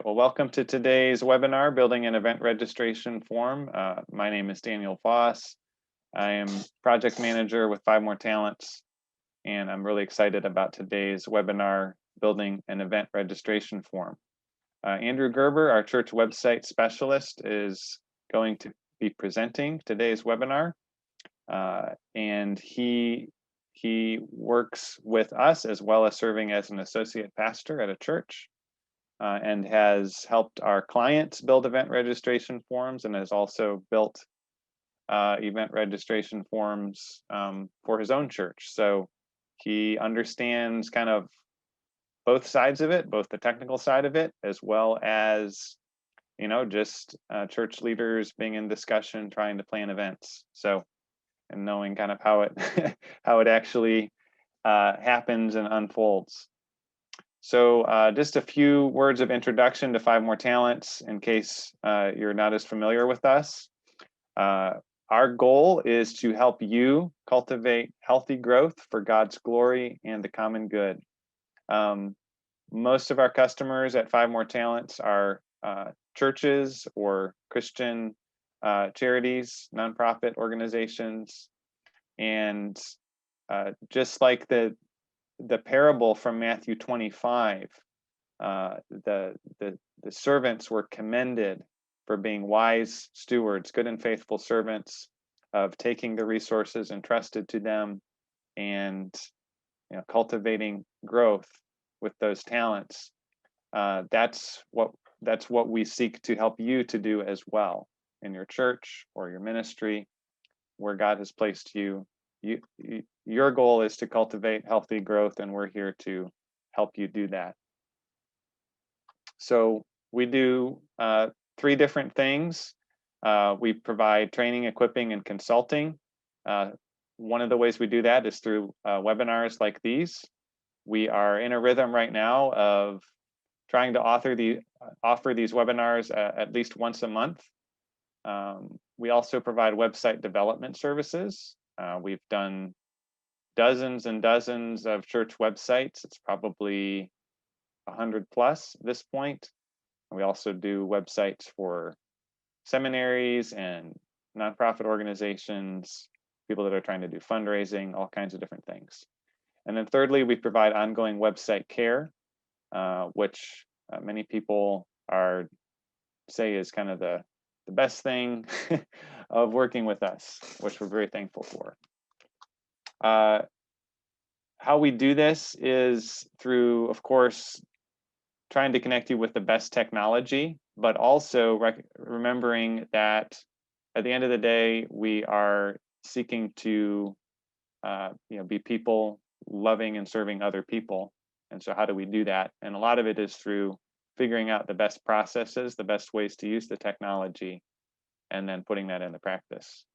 right, well, welcome to today's webinar, Building an Event Registration Form. My name is Daniel Voss. I am project manager with 5 More Talents, and I'm really excited about today's webinar, Building an Event Registration Form. Andrew Gerber, our church website specialist, is going to be presenting today's webinar, and he works with us as well as serving as an associate pastor at a church. And has helped our clients build event registration forms and has also built event registration forms for his own church. So he understands kind of both sides of it, both the technical side of it, as well as, you know, just church leaders being in discussion, trying to plan events. So, and knowing kind of how it how it actually happens and unfolds. So just a few words of introduction to 5 More Talents in case you're not as familiar with us. Our goal is to help you cultivate healthy growth for God's glory and the common good. Most of our customers at 5 More Talents are churches or Christian charities, nonprofit organizations, and just like the parable from Matthew 25, the servants were commended for being wise stewards, good and faithful servants of taking the resources entrusted to them and, you know, cultivating growth with those talents. That's what we seek to help you to do as well in your church or your ministry, where God has placed you. Your goal is to cultivate healthy growth, and we're here to help you do that. So we do 3 different things. We provide training, equipping, and consulting. One of the ways we do that is through webinars like these. We are in a rhythm right now of trying to offer these webinars at least once a month. We also provide website development services. We've done dozens and dozens of church websites. It's probably 100 plus at this point. And we also do websites for seminaries and nonprofit organizations, people that are trying to do fundraising, all kinds of different things. And then thirdly, we provide ongoing website care, which many people say is kind of the best thing of working with us, which we're very thankful for. How we do this is through, of course, trying to connect you with the best technology, but also remembering that at the end of the day, we are seeking to be people loving and serving other people. And so how do we do that? And a lot of it is through figuring out the best processes, the best ways to use the technology, and then putting that into practice.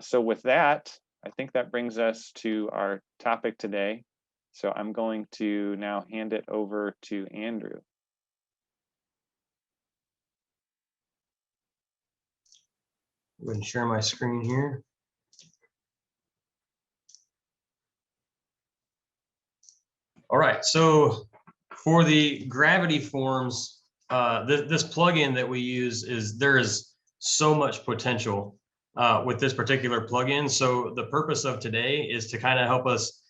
So with that, I think that brings us to our topic today. So I'm going to now hand it over to Andrew. I'm going to share my screen here. All right, so for the Gravity Forms, this plugin that we use there is so much potential with this particular plugin. So the purpose of today is to kind of help us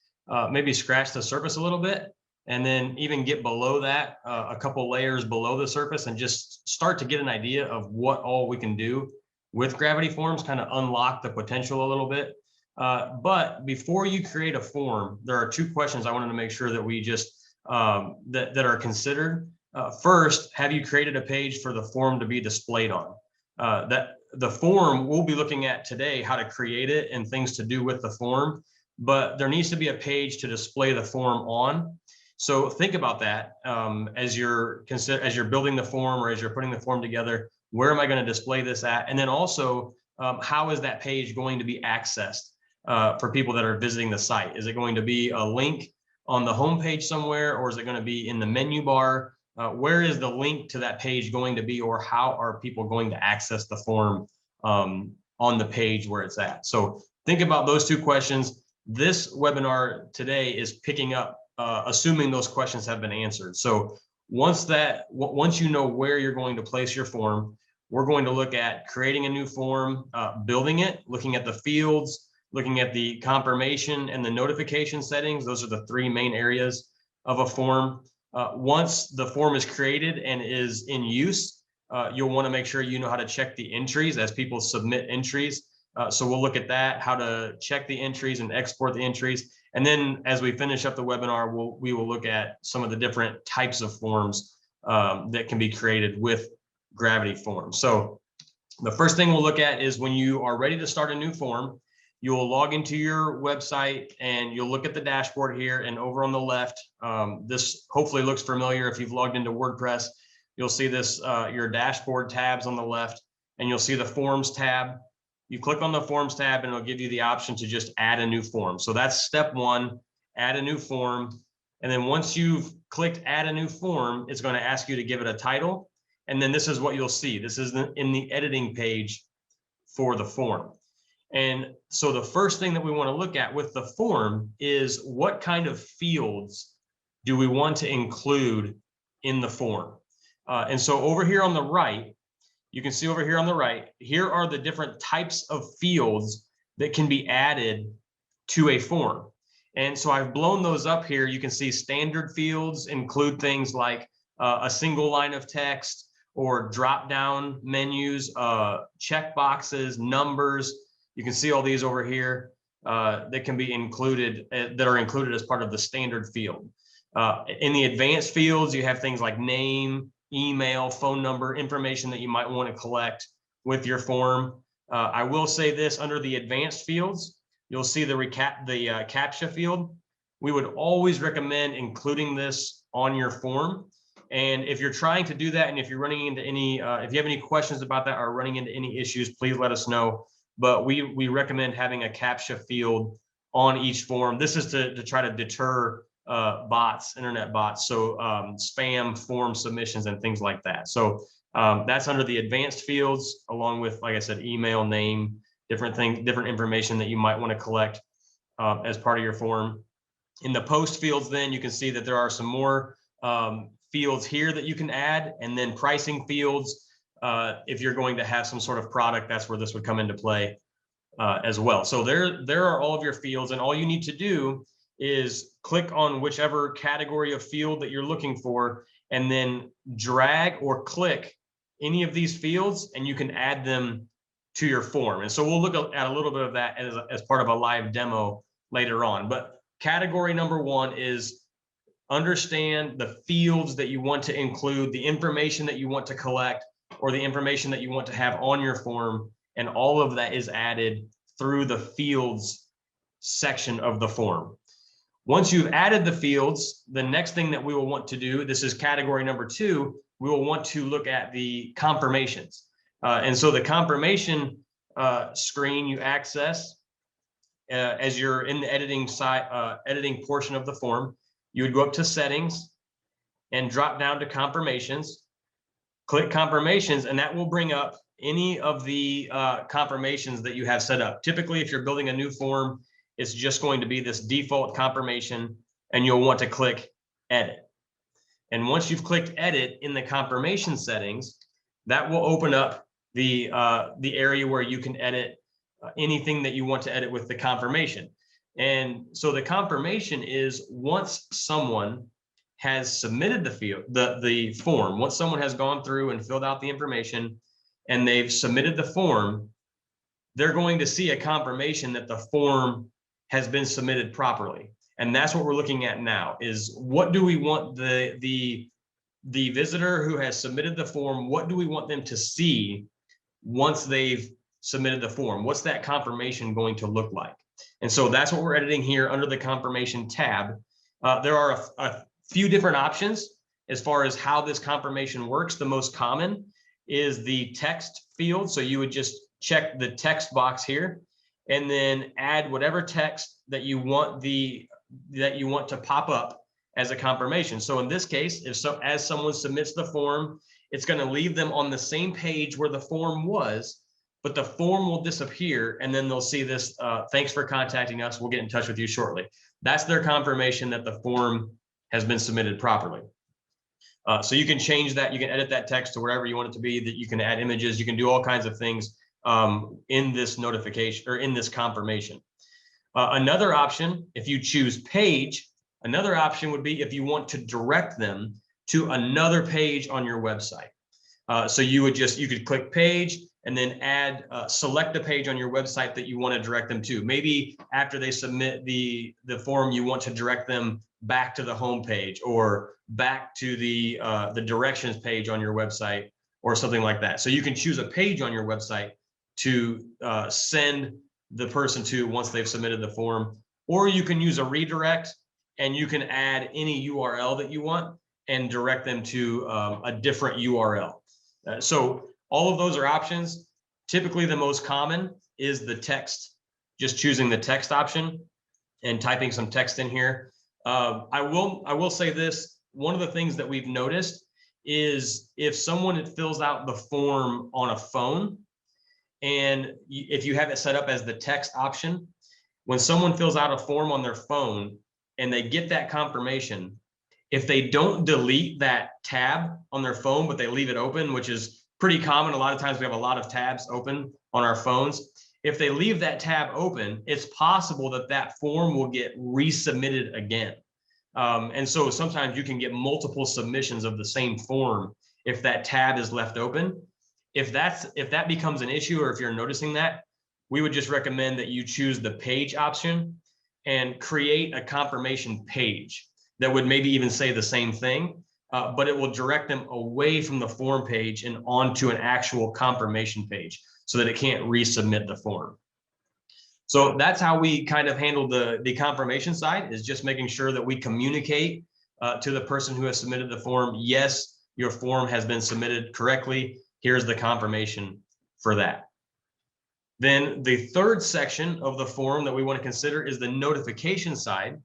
maybe scratch the surface a little bit, and then even get below that, a couple layers below the surface, and just start to get an idea of what all we can do with Gravity Forms, kind of unlock the potential a little bit. But before you create a form, there are 2 questions I wanted to make sure that we just that are considered. First, have you created a page for the form to be displayed on? That the form we'll be looking at today, how to create it and things to do with the form, but there needs to be a page to display the form on. So think about that as you're building the form, or as you're putting the form together. Where am I going to display this at? And then also, how is that page going to be accessed for people that are visiting the site? Is it going to be a link on the homepage somewhere, or is it going to be in the menu bar? Where is the link to that page going to be, or how are people going to access the form on the page where it's at? So think about those 2 questions. This webinar today is picking up, assuming those questions have been answered. So Once you know where you're going to place your form, we're going to look at creating a new form, building it, looking at the fields, looking at the confirmation and the notification settings. Those are the three main areas of a form. Once the form is created and is in use, you'll want to make sure you know how to check the entries as people submit entries. So we'll look at that, how to check the entries and export the entries. And then as we finish up the webinar, we will look at some of the different types of forms that can be created with Gravity Forms. So the first thing we'll look at is when you are ready to start a new form, you will log into your website and you'll look at the dashboard here, and over on the left, this hopefully looks familiar. If you've logged into WordPress, you'll see this, your dashboard tabs on the left, and you'll see the Forms tab. You click on the Forms tab and it'll give you the option to just add a new form. So that's step one, add a new form. And then once you've clicked add a new form, it's going to ask you to give it a title. And then this is what you'll see. This is in the editing page for the form. And so the first thing that we want to look at with the form is what kind of fields do we want to include in the form. And so over here on the right, you can see over here on the right, here are the different types of fields that can be added to a form. And so I've blown those up here. You can see standard fields include things like a single line of text or drop down menus, check boxes, numbers. You can see all these over here that can be included, that are included as part of the standard field. In the advanced fields, you have things like name, email, phone number, information that you might want to collect with your form. I will say this, under the advanced fields, you'll see the CAPTCHA field. We would always recommend including this on your form. And if you're trying to do that, and if you're running into any, if you have any questions about that or running into any issues, please let us know. But we recommend having a CAPTCHA field on each form. This is to try to deter bots, internet bots, so spam form submissions and things like that. So that's under the advanced fields, along with, like I said, email, name, different things, different information that you might want to collect as part of your form. In the post fields, then you can see that there are some more fields here that you can add, and then pricing fields. If you're going to have some sort of product, that's where this would come into play as well. So there are all of your fields, and all you need to do is click on whichever category of field that you're looking for, and then drag or click any of these fields, and you can add them to your form. And so we'll look at a little bit of that as part of a live demo later on. But category number one is understand the fields that you want to include, the information that you want to collect, or the information that you want to have on your form, and all of that is added through the fields section of the form. Once you've added the fields, the next thing that we will want to do, this is category number two, we will want to look at the confirmations. And so the confirmation screen you access as you're in the editing portion of the form, you would go up to settings and drop down to confirmations, click confirmations, and that will bring up any of the confirmations that you have set up. Typically, if you're building a new form, it's just going to be this default confirmation, and you'll want to click edit. And once you've clicked edit in the confirmation settings, that will open up the area where you can edit anything that you want to edit with the confirmation. And so the confirmation is once someone has submitted the form, once someone has gone through and filled out the information and they've submitted the form, they're going to see a confirmation that the form has been submitted properly. And that's what we're looking at now, is what do we want the visitor who has submitted the form, what do we want them to see once they've submitted the form? What's that confirmation going to look like? And so that's what we're editing here under the confirmation tab. There are a few different options as far as how this confirmation works. The most common is the text field. So you would just check the text box here and then add whatever text that you want to pop up as a confirmation. So in this case, as someone submits the form, it's going to leave them on the same page where the form was, but the form will disappear, and then they'll see this, thanks for contacting us, we'll get in touch with you shortly. That's their confirmation that the form has been submitted properly. So you can change that. You can edit that text to wherever you want it to be. That you can add images. You can do all kinds of things in this notification or in this confirmation. Another option, if you choose page, another option would be if you want to direct them to another page on your website. So you could click page and then select the page on your website that you want to direct them to. Maybe after they submit the form, you want to direct them back to the home page or back to the directions page on your website or something like that. So you can choose a page on your website to send the person to once they've submitted the form, or you can use a redirect and you can add any URL that you want and direct them to a different URL. So all of those are options. Typically, the most common is the text, just choosing the text option and typing some text in here. I will say this. One of the things that we've noticed is if someone fills out the form on a phone, and if you have it set up as the text option, when someone fills out a form on their phone and they get that confirmation, if they don't delete that tab on their phone, but they leave it open, which is pretty common. A lot of times we have a lot of tabs open on our phones. If they leave that tab open, it's possible that that form will get resubmitted again. And so sometimes you can get multiple submissions of the same form if that tab is left open. If that becomes an issue, or if you're noticing that, we would just recommend that you choose the page option and create a confirmation page that would maybe even say the same thing, but it will direct them away from the form page and onto an actual confirmation page so that it can't resubmit the form. So that's how we kind of handle the confirmation side, is just making sure that we communicate to the person who has submitted the form, yes, your form has been submitted correctly. Here's the confirmation for that. Then the third section of the form that we want to consider is the notification side.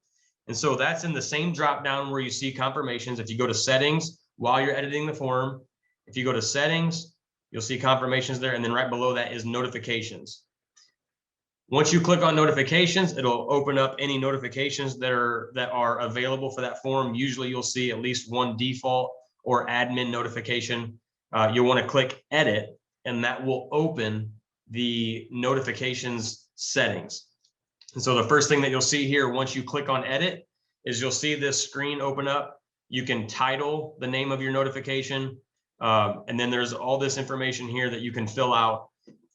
And so that's in the same drop down where you see confirmations. If you go to settings while you're editing the form, if you go to settings, you'll see confirmations there. And then right below that is notifications. Once you click on notifications, it'll open up any notifications that are available for that form. Usually you'll see at least one default or admin notification. You'll want to click edit, and that will open the notifications settings. And so the first thing that you'll see here once you click on edit is you'll see this screen open up. You can title the name of your notification, and then there's all this information here that you can fill out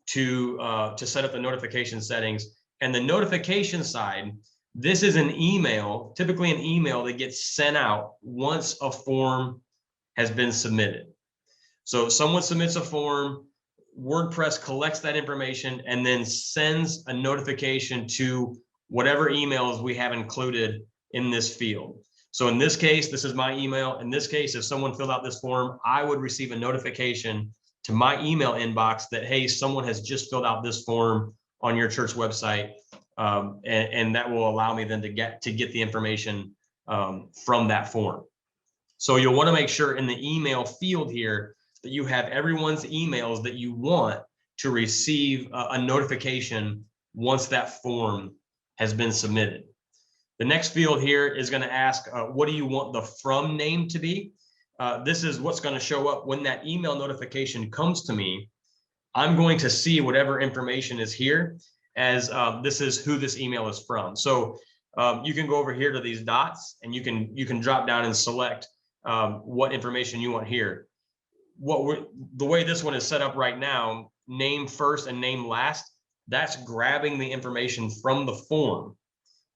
to set up the notification settings. And the notification side, this is an email, typically an email that gets sent out once a form has been submitted. So someone submits a form, WordPress collects that information and then sends a notification to whatever emails we have included in this field. So in this case, this is my email. In this case, if someone filled out this form, I would receive a notification to my email inbox that, hey, someone has just filled out this form on your church website. And that will allow me then to get the information from that form. So you'll want to make sure in the email field here that you have everyone's emails that you want to receive a notification once that form has been submitted. The next field here is going to ask, what do you want the from name to be? This is what's going to show up when that email notification comes to me. I'm going to see whatever information is here as this is who this email is from. So you can go over here to these dots and you can drop down and select what information you want here. The way this one is set up right now, name first and name last, that's grabbing the information from the form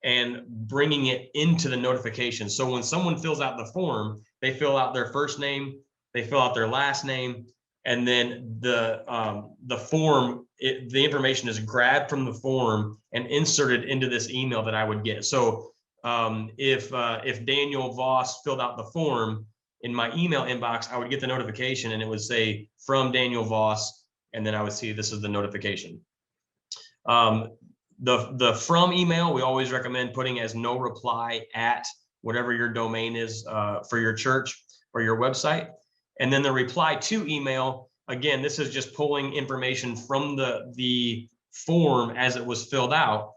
and bringing it into the notification. So when someone fills out the form, they fill out their first name, they fill out their last name, and then the form, the information is grabbed from the form and inserted into this email that I would get. So if Daniel Voss filled out the form, in my email inbox, I would get the notification and it would say from Daniel Voss, and then I would see this is the notification. The from email, we always recommend putting as no reply at whatever your domain is for your church or your website. And then the reply to email, again, this is just pulling information from the form as it was filled out.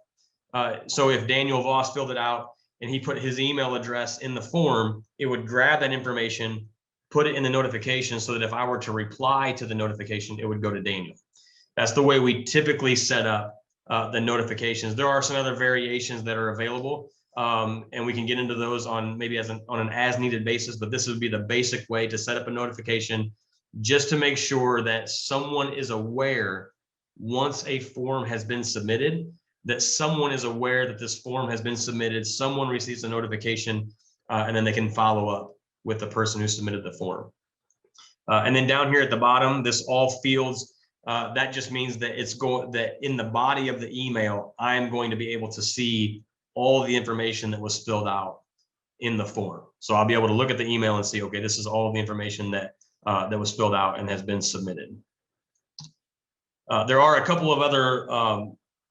So if Daniel Voss filled it out and he put his email address in the form, it would grab that information, put it in the notification so that if I were to reply to the notification, it would go to Daniel. That's the way we typically set up the notifications. There are some other variations that are available, and we can get into those on maybe on an as needed basis, but this would be the basic way to set up a notification, just to make sure that someone is aware once a form has been submitted, that someone is aware that this form has been submitted, someone receives a notification, and then they can follow up with the person who submitted the form. And then down here at the bottom, this all fields, that just means that that in the body of the email, I'm going to be able to see all the information that was filled out in the form. So I'll be able to look at the email and see, okay, this is all the information that that was filled out and has been submitted. There are a couple of other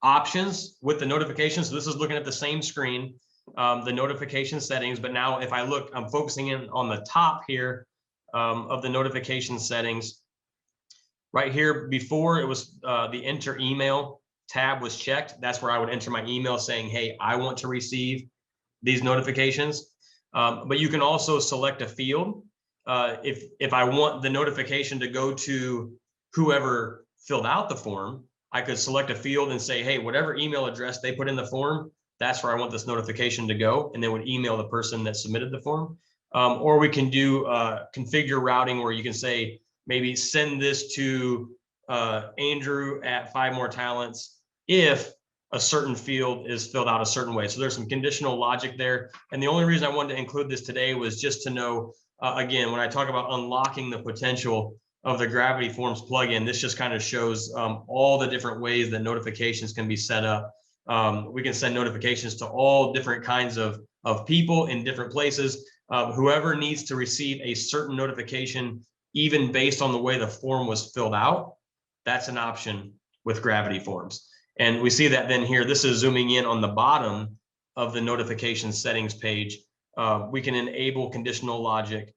options with the notifications. So this is looking at the same screen, the notification settings. But now if I look, I'm focusing in on the top here of the notification settings. Right here, before it was the enter email tab was checked. That's where I would enter my email saying, hey, I want to receive these notifications. But you can also select a field. If I want the notification to go to whoever filled out the form, I could select a field and say, hey, whatever email address they put in the form, that's where I want this notification to go, and then would email the person that submitted the form. Or we can do configure routing, where you can say, maybe send this to Andrew at 5 More Talents if a certain field is filled out a certain way. So there's some conditional logic there. And the only reason I wanted to include this today was just to know, again, when I talk about unlocking the potential of the Gravity Forms plugin, this just kind of shows all the different ways that notifications can be set up. We can send notifications to all different kinds of people in different places. Whoever needs to receive a certain notification, even based on the way the form was filled out, that's an option with Gravity Forms. And we see that then here, this is zooming in on the bottom of the notification settings page. We can enable conditional logic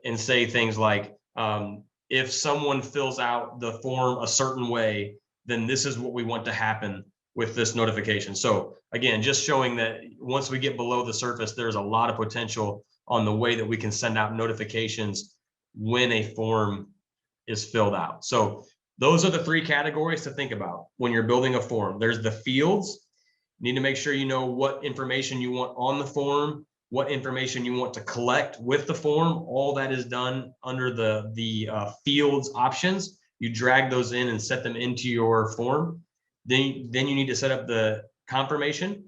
and say things like, if someone fills out the form a certain way, then this is what we want to happen with this notification. So again, just showing that once we get below the surface, there's a lot of potential on the way that we can send out notifications when a form is filled out. So those are the 3 categories to think about when you're building a form. There's the fields. You need to make sure you know what information you want on the form, what information you want to collect with the form. All that is done under the fields options. You drag those in and set them into your form. Then you need to set up the confirmation.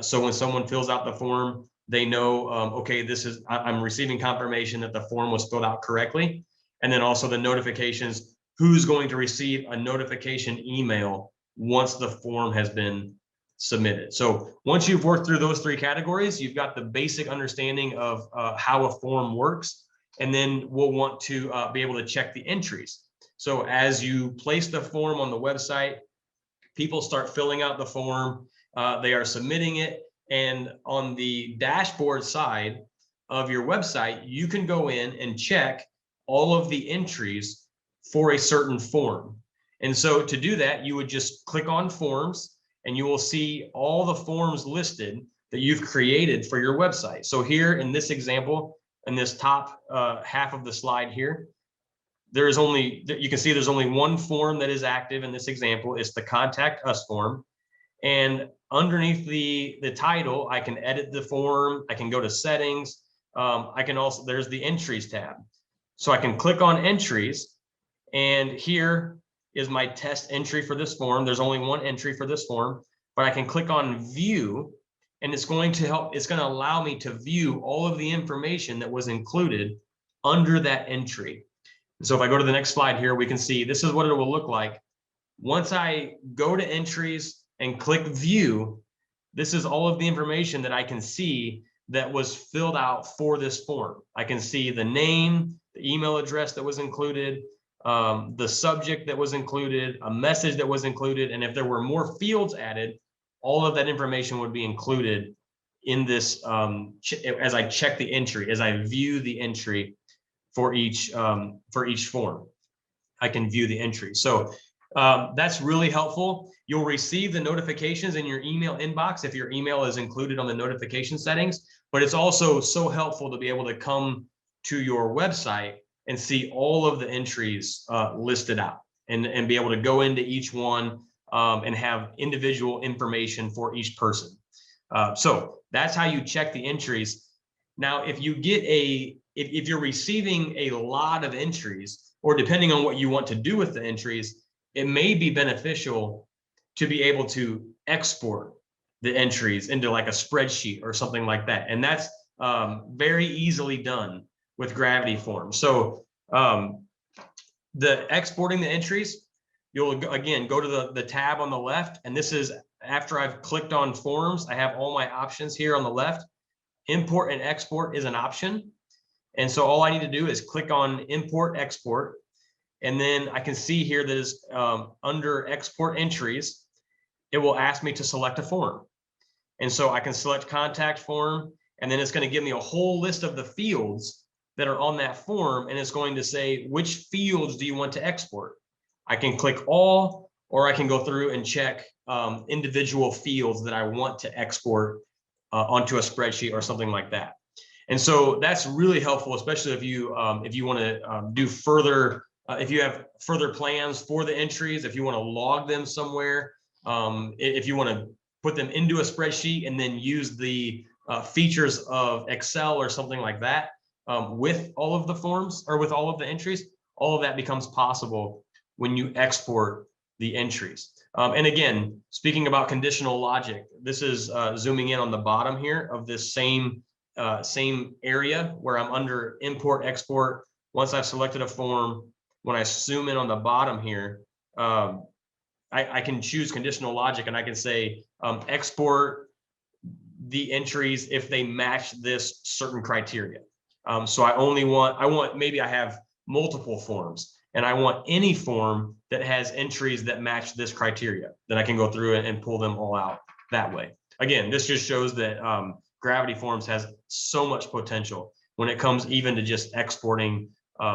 So when someone fills out the form, they know, okay, I'm receiving confirmation that the form was filled out correctly. And then also the notifications, who's going to receive a notification email once the form has been submitted. So once you've worked through those 3 categories, you've got the basic understanding of how a form works. And then we'll want to be able to check the entries. So as you place the form on the website, people start filling out the form, they are submitting it. And on the dashboard side of your website, you can go in and check all of the entries for a certain form. And so to do that, you would just click on forms and you will see all the forms listed that you've created for your website. So here in this example, in this top half of the slide here, there is only, you can see there's only one form that is active in this example. It's the Contact Us form. And underneath the title, I can edit the form. I can go to settings. I can also, there's the entries tab. So I can click on entries, and here is my test entry for this form. There's only one entry for this form, but I can click on view, and it's going to allow me to view all of the information that was included under that entry. So if I go to the next slide here, we can see this is what it will look like. Once I go to entries and click view, this is all of the information that I can see that was filled out for this form. I can see the name, the email address that was included, the subject that was included, a message that was included, and if there were more fields added, all of that information would be included in this as I check the entry, as I view the entry for each form. I can view the entry. So that's really helpful. You'll receive the notifications in your email inbox if your email is included on the notification settings, but it's also so helpful to be able to come to your website and see all of the entries listed out, and be able to go into each one and have individual information for each person. So that's how you check the entries. Now, if you get if you're receiving a lot of entries, or depending on what you want to do with the entries, it may be beneficial to be able to export the entries into like a spreadsheet or something like that. And that's very easily done with Gravity Forms. So the exporting the entries, you'll again go to the tab on the left, and this is after I've clicked on forms. I have all my options here on the left. Import and export is an option. And so all I need to do is click on import export. And then I can see here that is under export entries, it will ask me to select a form. And so I can select contact form, and then it's going to give me a whole list of the fields that are on that form. And it's going to say, which fields do you want to export? I can click all, or I can go through and check individual fields that I want to export onto a spreadsheet or something like that. And so that's really helpful, especially if you want to do further, if you have further plans for the entries, if you want to log them somewhere, if you want to put them into a spreadsheet and then use the features of Excel or something like that with all of the forms or with all of the entries, all of that becomes possible when you export the entries. And again, speaking about conditional logic, this is zooming in on the bottom here of this same area where I'm under import export. Once I've selected a form, when I zoom in on the bottom here, I can choose conditional logic, and I can say export the entries if they match this certain criteria. So I want maybe I have multiple forms, and I want any form that has entries that match this criteria. Then I can go through and pull them all out that way. Again, this just shows that Gravity Forms has so much potential when it comes even to just exporting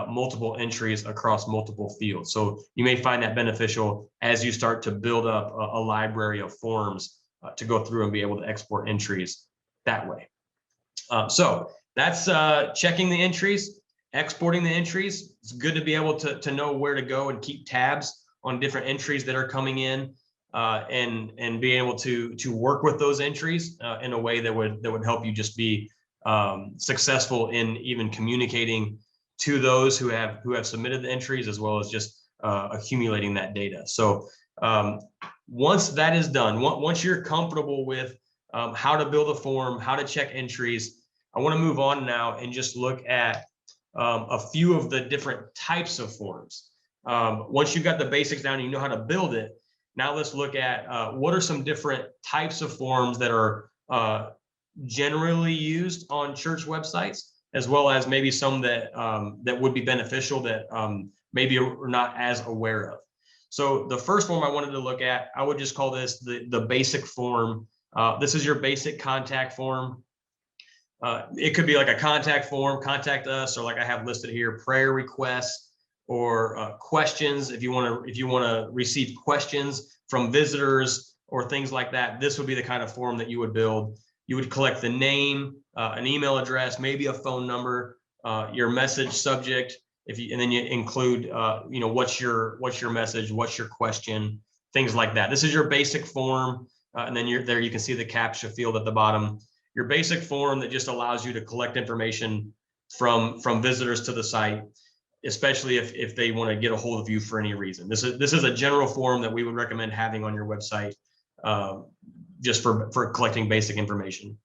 multiple entries across multiple fields. So you may find that beneficial as you start to build up a library of forms to go through and be able to export entries that way. So that's checking the entries, exporting the entries. It's good to be able to know where to go and keep tabs on different entries that are coming in, and being able to work with those entries in a way that would help you just be successful in even communicating to those who have submitted the entries, as well as just accumulating that data. So once that is done, once you're comfortable with how to build a form, how to check entries, I want to move on now and just look at a few of the different types of forms. Once you've got the basics down and you know how to build it, now let's look at what are some different types of forms that are generally used on church websites, as well as maybe some that that would be beneficial that maybe we're not as aware of. So the first form I wanted to look at, I would just call this the basic form. This is your basic contact form. It could be like a contact form, contact us, or like I have listed here, prayer requests or questions. If you want to receive questions from visitors or things like that, this would be the kind of form that you would build. You would collect the name, an email address, maybe a phone number, your message subject, and then you include, what's your message, what's your question, things like that. This is your basic form, and then there you can see the CAPTCHA field at the bottom. Your basic form that just allows you to collect information from visitors to the site, especially if they want to get a hold of you for any reason. This is a general form that we would recommend having on your website, just for collecting basic information.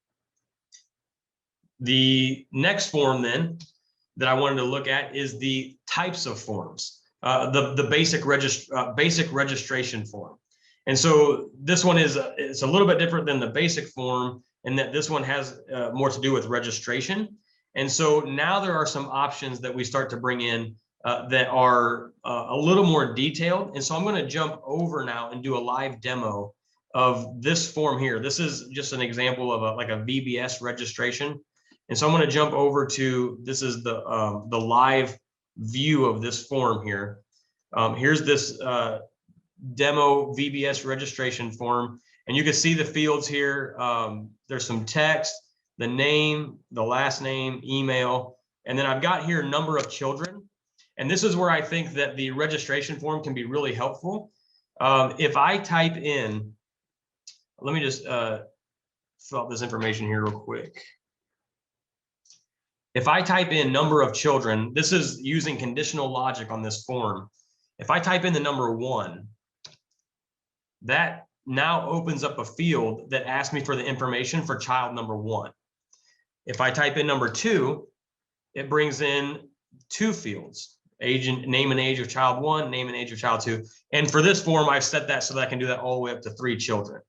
The next form then that I wanted to look at is the types of forms, the basic registration form. And so this one it's a little bit different than the basic form, in that this one has more to do with registration. And so now there are some options that we start to bring in that are a little more detailed. And so I'm going to jump over now and do a live demo of this form here. This is just an example of like a VBS registration. And so I'm going to jump over to, this is the live view of this form here. Here's this demo VBS registration form. And you can see the fields here. There's some text, the name, the last name, email, and then I've got here number of children. And this is where I think that the registration form can be really helpful. If I type in, let me just fill out this information here real quick. If I type in number of children, this is using conditional logic on this form. If I type in the number 1, that now opens up a field that asks me for the information for child number 1. If I type in number 2, it brings in 2 fields, age and name and age of child 1, name and age of child 2. And for this form, I've set that so that I can do that all the way up to 3 children.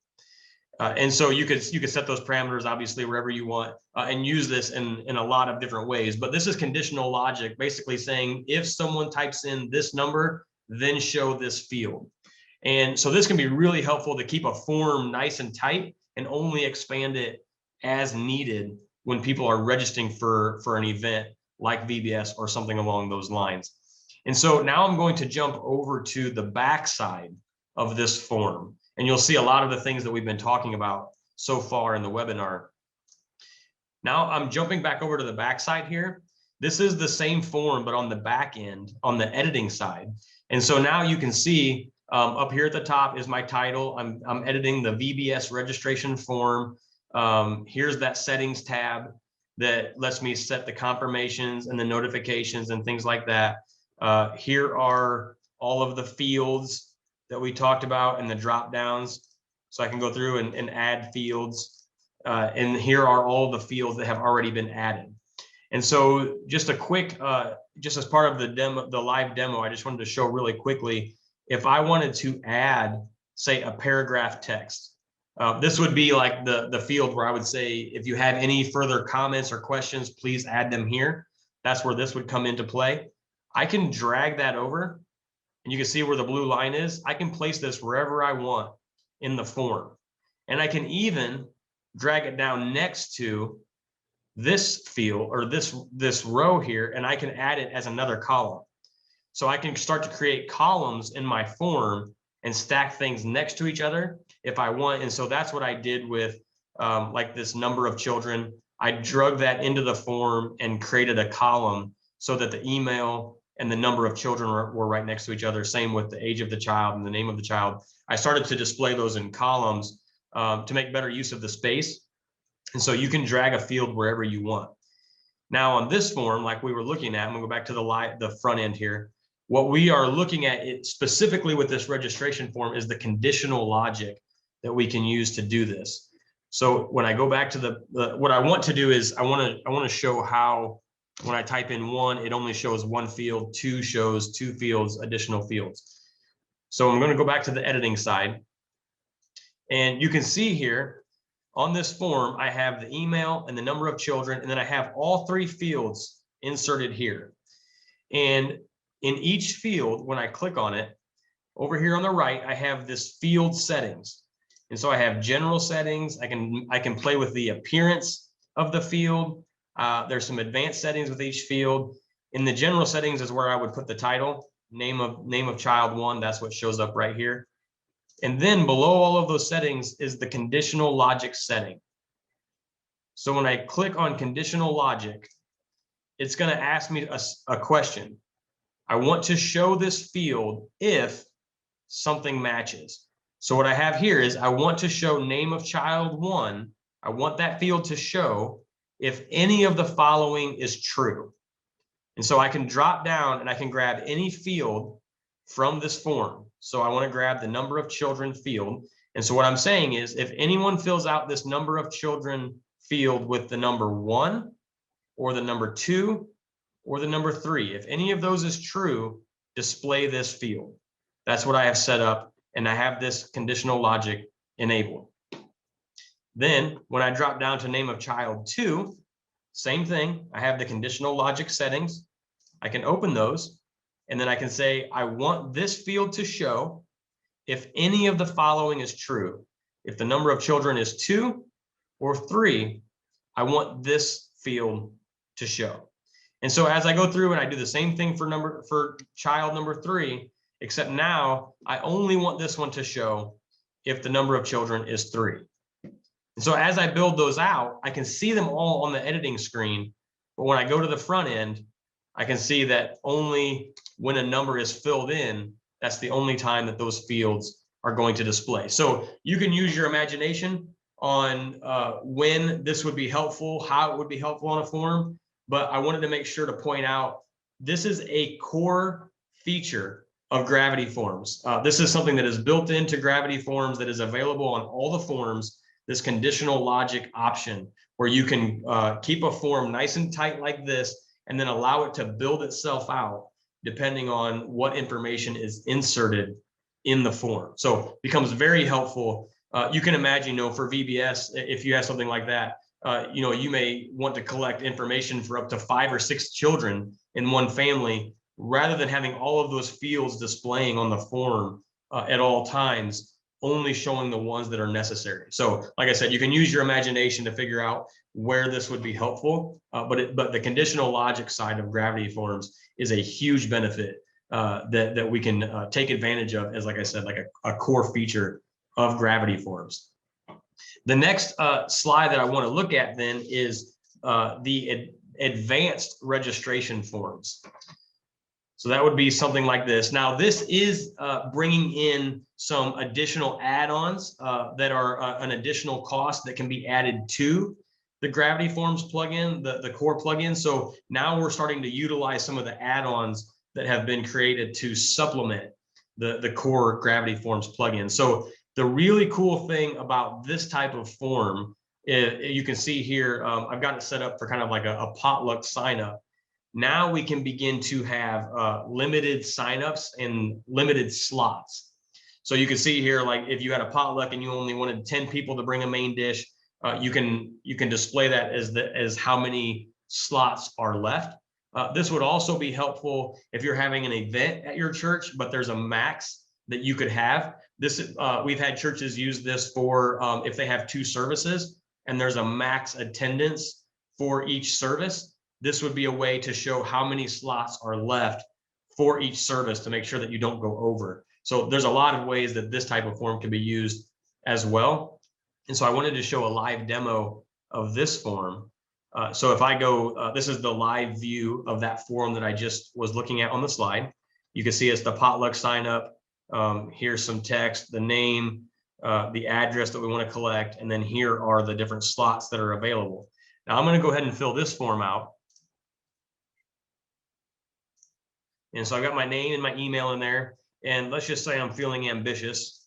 And so you could set those parameters obviously wherever you want and use this in a lot of different ways. But this is conditional logic, basically saying if someone types in this number, then show this field. And so this can be really helpful to keep a form nice and tight and only expand it as needed when people are registering for an event like VBS or something along those lines. And so now I'm going to jump over to the back side of this form. And you'll see a lot of the things that we've been talking about so far in the webinar. Now I'm jumping back over to the back side here. This is the same form, but on the back end, on the editing side. And so now you can see up here at the top is my title. I'm editing the VBS registration form. Here's that settings tab that lets me set the confirmations and the notifications and things like that. Here are all of the fields that we talked about and the drop downs. So I can go through and add fields. And here are all the fields that have already been added. And so just a quick, just as part of the demo, the live demo, I just wanted to show really quickly, if I wanted to add, say, a paragraph text, this would be like the field where I would say, if you have any further comments or questions, please add them here. That's where this would come into play. I can drag that over. And you can see where the blue line is. I can place this wherever I want in the form. And I can even drag it down next to this field or this row here, and I can add it as another column. So I can start to create columns in my form and stack things next to each other if I want. And so that's what I did with like this number of children. I drug that into the form and created a column so that the email and the number of children were right next to each other. Same with the age of the child and the name of the child. I started to display those in columns to make better use of the space. And so you can drag a field wherever you want. Now on this form, like we were looking at, I'm gonna go back to the front end here. What we are looking at specifically with this registration form is the conditional logic that we can use to do this. So when I go back to what I want to do is I want to show how when I type in 1, it only shows 1 field, 2 shows 2 fields, additional fields. So I'm going to go back to the editing side. And you can see here on this form, I have the email and the number of children, and then I have all 3 fields inserted here. And in each field, when I click on it, over here on the right, I have this field settings. And so I have general settings. I can play with the appearance of the field. There's some advanced settings with each field. In the general settings is where I would put the title, name of child 1. That's what shows up right here. And then below all of those settings is the conditional logic setting. So when I click on conditional logic, it's going to ask me a question. I want to show this field if something matches. So what I have here is I want to show name of child 1. I want that field to show if any of the following is true. And so I can drop down and I can grab any field from this form. So I want to grab the number of children field. And so what I'm saying is if anyone fills out this number of children field with the number 1 or the number 2 or the number 3, if any of those is true, display this field. That's what I have set up, and I have this conditional logic enabled. Then when I drop down to name of child 2, same thing. I have the conditional logic settings. I can open those, and then I can say, I want this field to show if any of the following is true. If the number of children is 2 or 3, I want this field to show. And so as I go through and I do the same thing for child number 3, except now I only want this one to show if the number of children is 3. And so as I build those out, I can see them all on the editing screen. But when I go to the front end, I can see that only when a number is filled in, that's the only time that those fields are going to display. So you can use your imagination on when this would be helpful, how it would be helpful on a form, but I wanted to make sure to point out this is a core feature of Gravity Forms. This is something that is built into Gravity Forms that is available on all the forms, this conditional logic option, where you can keep a form nice and tight like this, and then allow it to build itself out depending on what information is inserted in the form. So it becomes very helpful. You can imagine, for VBS, if you have something like that, you may want to collect information for up to 5 or 6 children in one family, rather than having all of those fields displaying on the form at all times, only showing the ones that are necessary. So like I said, you can use your imagination to figure out where this would be helpful, but the conditional logic side of Gravity Forms is a huge benefit that we can take advantage of, as like I said, like a core feature of Gravity Forms. The next slide that I want to look at then is the advanced registration forms. So that would be something like this. Now, this is bringing in some additional add-ons that are an additional cost that can be added to the Gravity Forms plugin, the core plugin. So now we're starting to utilize some of the add-ons that have been created to supplement the core Gravity Forms plugin. So the really cool thing about this type of form, you can see here, I've got it set up for kind of like a potluck sign up. Now we can begin to have limited signups and limited slots. So you can see here, like if you had a potluck and you only wanted 10 people to bring a main dish, you can display that as how many slots are left. This would also be helpful if you're having an event at your church, but there's a max that you could have. This we've had churches use this for if they have 2 services and there's a max attendance for each service. This would be a way to show how many slots are left for each service to make sure that you don't go over. So there's a lot of ways that this type of form can be used as well. And so I wanted to show a live demo of this form. So if I go, this is the live view of that form that I just was looking at on the slide. You can see it's the potluck sign up. Here's some text, the name, the address that we want to collect, and then here are the different slots that are available. Now I'm going to go ahead and fill this form out. And so I've got my name and my email in there. And let's just say I'm feeling ambitious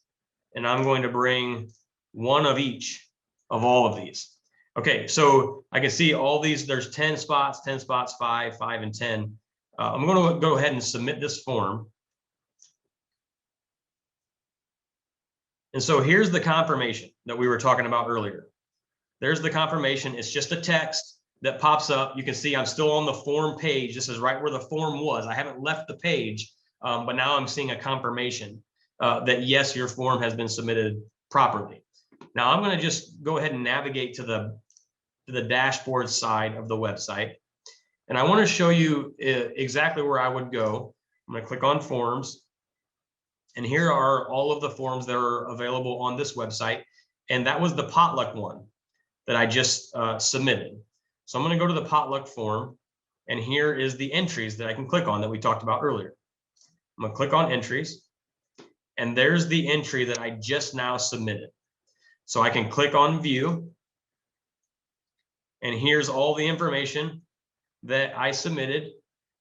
and I'm going to bring one of each of all of these. Okay, so I can see all these, there's 10 spots, 5, 5, and 10. I'm going to go ahead and submit this form. And so here's the confirmation that we were talking about earlier. There's the confirmation. It's just a text that pops up. You can see I'm still on the form page. This is right where the form was. I haven't left the page, but now I'm seeing a confirmation that yes, your form has been submitted properly. Now I'm going to just go ahead and navigate to the dashboard side of the website. And I want to show you exactly where I would go. I'm going to click on forms. And here are all of the forms that are available on this website. And that was the potluck one that I just submitted. So I'm going to go to the potluck form, and here is the entries that I can click on that we talked about earlier. I'm going to click on entries, and there's the entry that I just now submitted. So I can click on view, and here's all the information that I submitted,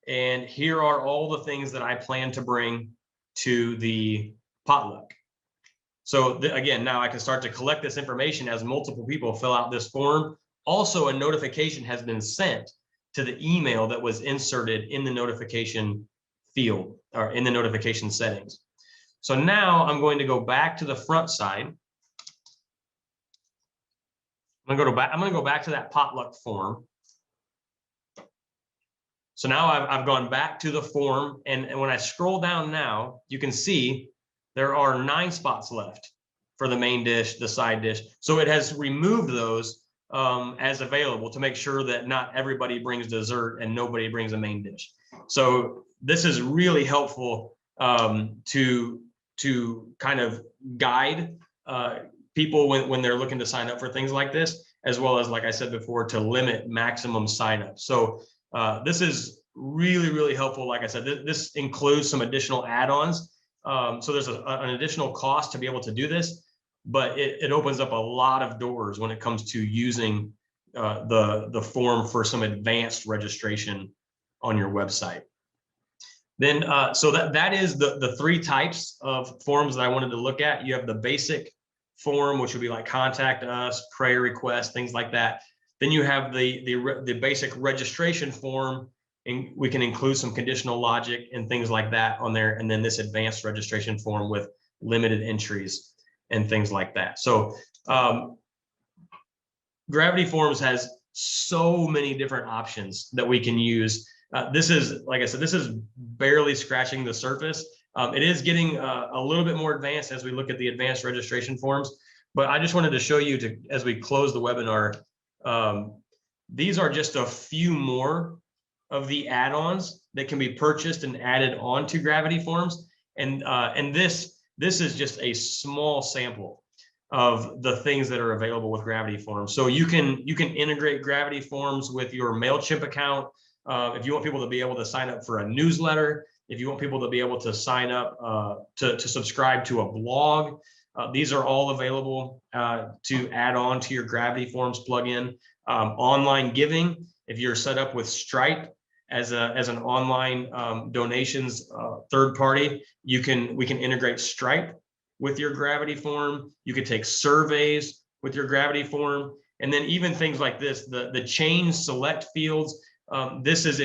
and here are all the things that I plan to bring to the potluck. So again, now I can start to collect this information as multiple people fill out this form. Also, a notification has been sent to the email that was inserted in the notification field or in the notification settings. So now I'm going to go back to the front side. I'm going to go back to that potluck form. So now I've gone back to the form, and when I scroll down now, you can see there are 9 spots left for the main dish, the side dish. So it has removed those as available to make sure that not everybody brings dessert and nobody brings a main dish. So this is really helpful to kind of guide people when they're looking to sign up for things like this, as well as, like I said before, to limit maximum signups. So this is really, really helpful. Like I said, this includes some additional add-ons. So there's an additional cost to be able to do this, but it opens up a lot of doors when it comes to using the form for some advanced registration on your website. Then, so that is the three types of forms that I wanted to look at. You have the basic form, which would be like contact us, prayer request, things like that. Then you have the basic registration form, and we can include some conditional logic and things like that on there. And then this advanced registration form with limited entries and things like that. So Gravity Forms has so many different options that we can use. This is, like I said, this is barely scratching the surface. It is getting a little bit more advanced as we look at the advanced registration forms, but I just wanted to show you as we close the webinar, these are just a few more of the add-ons that can be purchased and added onto Gravity Forms. And this is just a small sample of the things that are available with Gravity Forms. So you can integrate Gravity Forms with your MailChimp account. If you want people to be able to sign up for a newsletter, if you want people to be able to sign up to subscribe to a blog, these are all available to add on to your Gravity Forms plugin. Online giving, if you're set up with Stripe as an online donations third party, we can integrate Stripe with your Gravity Form. You could take surveys with your Gravity Form, and then even things like this, the change select fields. This is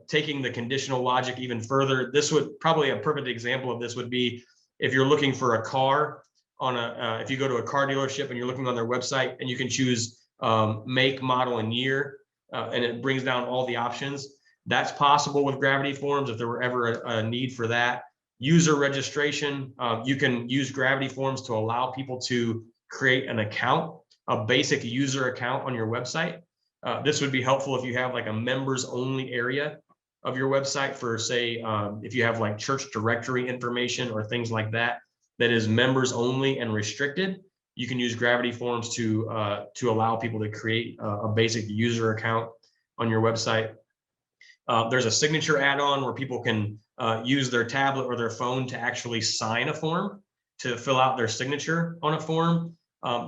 taking the conditional logic even further. This would probably a perfect example of this would be if you're looking for a car on if you go to a car dealership and you're looking on their website and you can choose make, model, and year, and it brings down all the options. That's possible with Gravity Forms if there were ever a need for that. User registration, you can use Gravity Forms to allow people to create an account, a basic user account on your website. This would be helpful if you have like a members only area of your website for, say, if you have like church directory information or things like that, that is members only and restricted. You can use Gravity Forms to allow people to create a basic user account on your website. There's a signature add-on where people can use their tablet or their phone to actually sign a form, to fill out their signature on a form.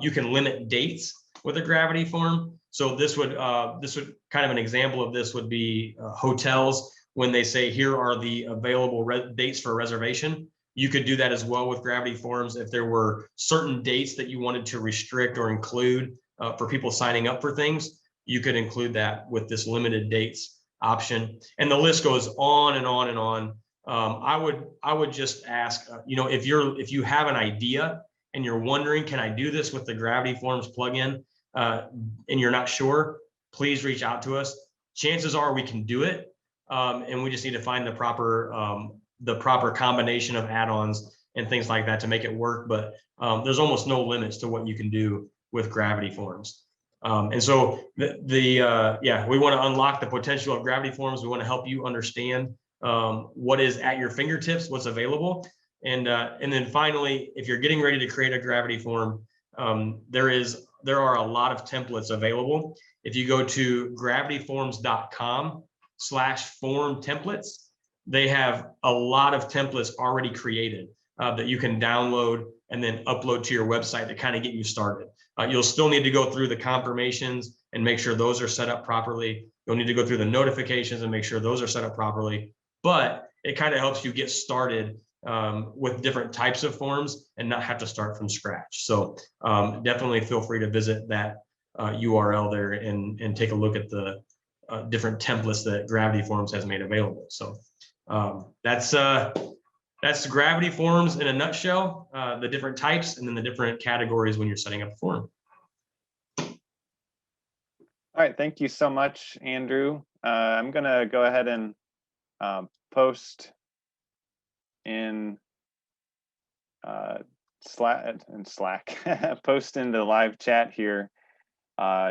You can limit dates with a Gravity Form. So this would kind of an example of this would be hotels, when they say here are the available dates for a reservation. You could do that as well with Gravity Forms. If there were certain dates that you wanted to restrict or include for people signing up for things, you could include that with this limited dates option. And the list goes on and on and on. I would just ask, if you have an idea and you're wondering, can I do this with the Gravity Forms plugin, and you're not sure, please reach out to us. Chances are we can do it, and we just need to find the proper combination of add-ons and things like that to make it work. But there's almost no limits to what you can do with Gravity Forms. And so we want to unlock the potential of Gravity Forms. We want to help you understand what is at your fingertips, what's available. And then finally, if you're getting ready to create a Gravity Form, there are a lot of templates available. If you go to gravityforms.com/form templates, they have a lot of templates already created that you can download and then upload to your website to kind of get you started. You'll still need to go through the confirmations and make sure those are set up properly. You'll need to go through the notifications and make sure those are set up properly. But it kind of helps you get started with different types of forms and not have to start from scratch. So definitely feel free to visit that URL there and take a look at the different templates that Gravity Forms has made available. So that's Gravity Forms in a nutshell, the different types and then the different categories when you're setting up a form. All right, thank you so much, Andrew. I'm gonna go ahead and post in Slack, post in the live chat here,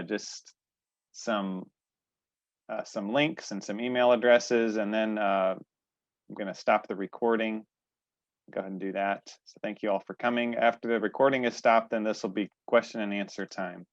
just some links and some email addresses, and then I'm going to stop the recording. Go ahead and do that. So thank you all for coming. After the recording is stopped, then this will be question and answer time.